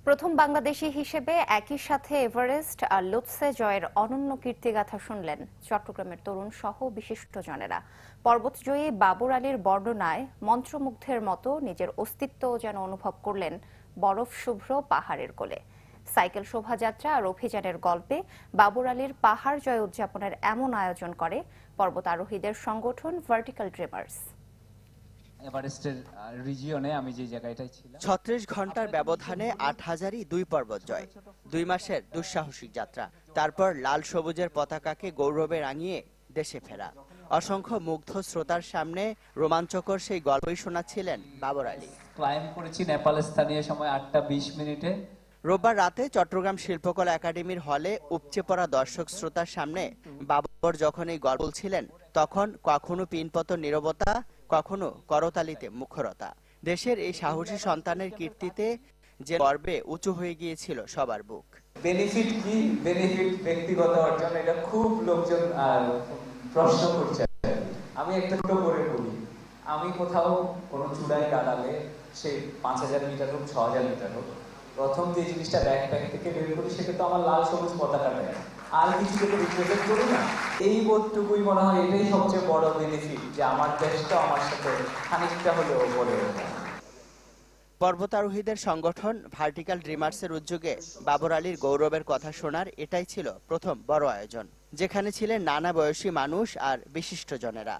প্রথম বাংলাদেশী হিসেবে একই সাথে এভারেস্ট আর লুৎসে জয়ের অনন্য কীর্তিগাথা শুনলেন চট্টগ্রামের তরুণ সহ বিশিষ্টজনেরা। পর্বতজয়ী বাবর আলীর বর্ণনায় মন্ত্রমুগ্ধের মতো নিজের অস্তিত্বও যেন অনুভব করলেন বরফ শুভ্র পাহাড়ের কোলে। সাইকেল শোভাযাত্রা আর অভিযানের গল্পে বাবর আলীর পাহাড় জয় উদযাপনের এমন আয়োজন করে পর্বতারোহীদের সংগঠন ভার্টিক্যাল ড্রিমার্স। এভারেস্টের রিজিয়নে আমি যে জায়গাটায় ছিলাম ৩৬ ঘন্টার ব্যবধানে ৮,০০০ই ২ পর্বত জয়, ২ মাসের দুঃসাহসিক যাত্রা, তারপর লাল সবুজের পতাকাকে গৌরবে রাঙিয়ে দেশে ফেরা। অসংখ্য মুগ্ধ শ্রোতার সামনে রোমাঞ্চকর সেই গল্পই শোনাচ্ছিলেন বাবর আলী। ক্লাইম্ব করেছি নেপাল স্থানীয় সময় ৮টা ২০ মিনিটে। রোববার রাতে চট্টগ্রাম শিল্পকলা একাডেমির হলে উপচে পড়া দর্শক শ্রোতার সামনে বাবর যখন এই গল্প বলছিলেন, তখন কখনো পিনপতন নীরবতা, কখনো করতালিতে মুখরতা। দেশের এই সাহসী সন্তানের কীর্তিতে যে গর্বে উঁচু হয়ে গিয়েছিল সবার বুক। বেনিফিট কি? বেনিফিট ব্যক্তিগত অর্জন, এটা খুব লোকজন প্রশ্ন করছে। আমি একটা ছোট করে বলি, আমি কোথাও কোনো চূড়ায় দাঁড়ালে সে ৫,০০০ মিটার হোক ৬,০০০ মিটার হোক, প্রথম যে জিনিসটা ব্যাকপ্যাক থেকে বের করি সেটা তো আমার লাল সবুজ পতাকা দেয়, আর কিছু তো রিপ্রেজেন্ট করি না। এই বোধটুকুই মনে হয় এটাই সবচেয়ে বড় বেনিফিট, যে আমার দেশটা আমার সাথে খানিকটা হলেও বলে ওঠে। পর্বতারোহীদের সংগঠন ভার্টিক্যাল ড্রিমার্সের উদ্যোগে বাবর আলীর গৌরবের কথা শোনার এটাই ছিল প্রথম বড় আয়োজন, যেখানে ছিলেন নানা বয়সী মানুষ আর বিশিষ্টজনেরা।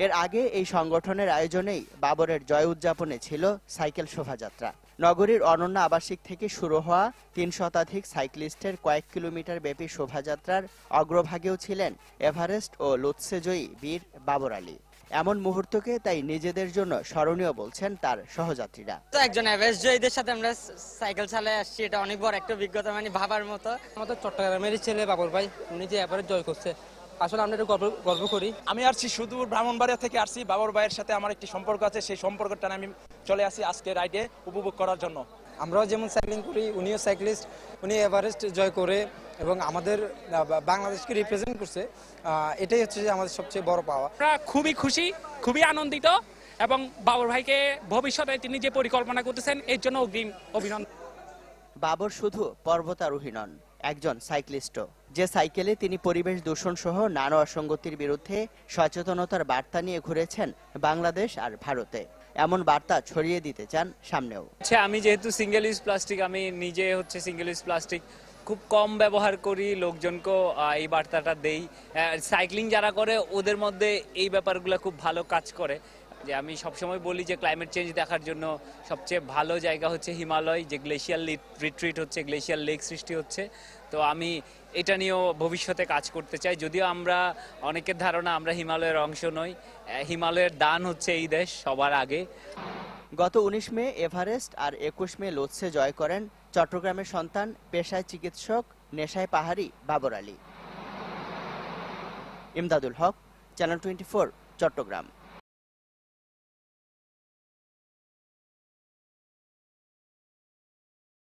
এর আগে এই সংগঠনের আয়োজনেই বাবরের জয় উদযাপনে ছিল সাইকেল শোভাযাত্রা। নগরীর অনন্য আবাসিক থেকে শুরু হওয়া ৩ শতাধিক সাইক্লিস্টের কয়েক কিলোমিটার ব্যাপী শোভাযাত্রার অগ্রভাগেও ছিলেন এভারেস্ট ও লুৎসে জয়ী বীর বাবর আলী। এমন মুহূর্তকে তাই নিজেদের জন্য স্মরণীয় বলছেন তার সহযাত্রীরা। তো একজন এভারেস্ট জয়ীদের সাথে আমরা সাইকেল চালায় আসছি, এটা অনেক বড় একটা অভিজ্ঞতা, মানে ভাবার মতো। আমাদের চট্টগ্রামের ছেলে বাবর ভাই, উনি যে এভারেস্ট জয় করছে, আসলে আমরা একটু গর্ব করি। আমি আসছি সুদূর ব্রাহ্মণবাড়িয়া থেকে আসছি, বাবর ভাইয়ের সাথে আমার একটি সম্পর্ক আছে, সেই সম্পর্কটা আমি চলে আসি আজকে রাইডে উপভোগ করার জন্য। আমরাও যেমন সাইক্লিং করি, উনিও সাইক্লিস্ট, উনি এভারেস্ট জয় করে এবং আমাদের বাংলাদেশকে রিপ্রেজেন্ট করছে, এটাই হচ্ছে যে আমাদের সবচেয়ে বড় পাওয়া। আমরা খুবই খুশি, খুবই আনন্দিত, এবং বাবর ভাইকে ভবিষ্যতে তিনি যে পরিকল্পনা করতেছেন এর জন্য অগ্রিম অভিনন্দন। বাবর শুধু পর্বতারোহী নন, একজন সাইক্লিস্টও, যে সাইকেলে তিনি পরিবেশ দূষণ সহ নানা অসঙ্গতির বিরুদ্ধে সচেতনতার বার্তা নিয়ে ঘুরেছেন বাংলাদেশ আর ভারতে। এমন বার্তা ছড়িয়ে দিতে চান সামনেও। আমি যেহেতু সিঙ্গেল ইউজ প্লাস্টিক, আমি নিজে সিঙ্গেল ইউজ প্লাস্টিক খুব কম ব্যবহার করি, লোকজনকেও এই বার্তাটা দেই। সাইক্লিং যারা করে ওদের মধ্যে এই ব্যাপারগুলো খুব ভালো কাজ করে। যে আমি সবসময় বলি যে ক্লাইমেট চেঞ্জ দেখার জন্য সবচেয়ে ভালো জায়গা হচ্ছে হিমালয়, যে গ্লেশিয়াল রিট্রিট হচ্ছে, গ্লেশিয়াল লেক সৃষ্টি হচ্ছে। তো আমি এটা নিয়েও ভবিষ্যতে কাজ করতে চাই। যদিও আমরা অনেকের ধারণা আমরা হিমালয়ের অংশ নই, হিমালয়ের দান হচ্ছে এই দেশ সবার আগে। গত ১৯ মে এভারেস্ট আর ২১ মে লুৎসে জয় করেন চট্টগ্রামের সন্তান, পেশায় চিকিৎসক, নেশায় পাহাড়ি বাবর আলী। ইমদাদুল হক, চ্যানেল 24, চট্টগ্রাম।